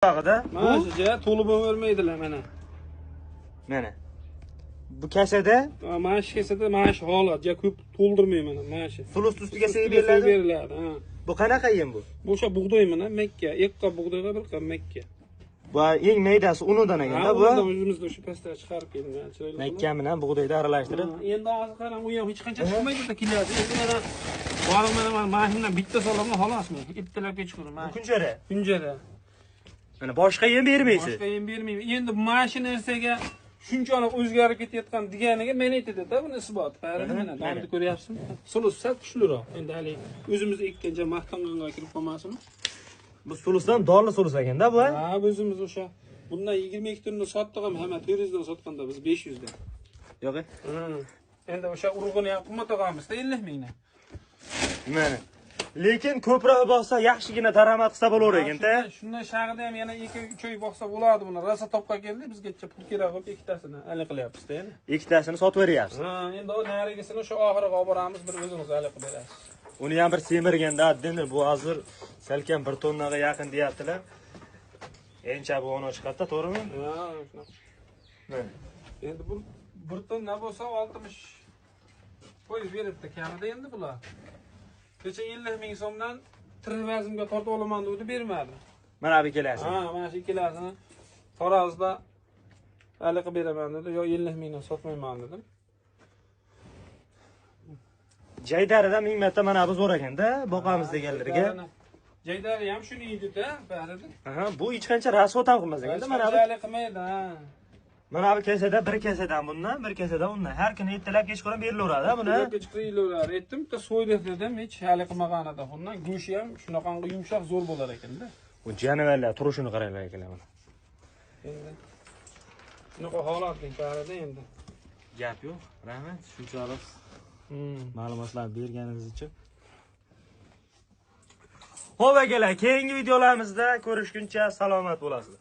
Bag'ida mana shuja to'lib o'rmaydilar mana. Mana. Bu kasada, Mana shu kasada mana shu holat, ja ko'p to'ldirmayman mana shu. sulus ustiga sevib beriladi. beriladi. Ha. Bu qanaqa yem bu? Bu o'sha bug'doy mana Makka, ikka bug'doyga bir qan Makka. Bu eng maydasi unidan ekanda bu. O'zimizda o'sha pastga chiqarib kelgan, chiroyli. Makka bilan bug'doyni aralashtirib. Endi hozir qarang, u ham hech qancha chiqmaydi-da kelyapti. Endi mana boriq mana mashinadan bitta solaman xolos men. Iptalab kechqurun mana. Kunjara. Kunjara. Mana boshqa yem bermaysiz. Boshqa yem bermayman. Endi mashina narsaga shunchalik o'zgarib ketayotgan deganiga men aytadi-da, buni isbot. Qarang mana, damni ko'ryapsizmi? Sulus sal kuchliroq. Endi hali o'zimiz ekkancha maqtanganga kirib qolmasin. Bu sulusdan dorli sulus ekanda bu. Ha, o'zimiz o'sha bundan 22 tonna sotdik ham, hamma 400 dan sotganda biz 500 dan. Yo'q. Endi o'sha urug'ini ham qimmat olganmiz-da 50 mingdan. Mana. Lekin ko'proq boqsa yaxshigina daromad qilsa bo'lar ekan-da. Shundan shag'ida ham yana 2-3 oy boqsa bo'ladi buni. Rosa topqa keldi, bizgacha pul kerak bo'lib ikkitasini hal qilyapmiz-da yana. Ikkitasini sotib beryapsiz. Ha, endi o narigisini o'sha oxiriga olib boramiz, bir o'zimiz hal qilib berasiz. Uni ham bir semirganda, endi bu hozir salkam 1 tonnaga yaqin deyaptilar. Encha bu ona chiqadi, to'g'rimi? Ha, shunaqa. Mana. Endi bu 1 tonna bo'lsa 60 foiz beribdi kamida endi bular. Kecha 50 ming so'mdan trivazimga tortib olaman degdi, bermadi. Mana bu ikkalasi. Ha, mana shu ikkalasini Tarazda hal qilib beraman dedi. Yo 50 mingdan sotmayman dedim. Jaydarida ming marta mana bu zo'r ekanda, boqamiz deganlarga. Jaydari ham shuni yeydi-da, barida. Aha, bu hech qancha rasxod ham qilmas ekanda, mana bu. Hali qilmaydi, ha. Mana bu kasada bir kasadan bundan, bir kasadan undan. Har kuni ertalab kechqurun berilaveradi buni. Kechqurun aytdim, bitta so'ylab dedim, hech hali qilmagan edi. Bundan go'shi ham shunaqangi yumshoq zo'r bo'lar ekan-da. Bu jonivorlar turishini qaranglar ekan mana. Endi shunaqa holatning barida endi. Gap yo'q. Rahmat, shunchalik ma'lumotlarni berganingiz uchun. Xo'p akalar, keyingi videolarimizda ko'rishguncha salomat bo'lasizlar.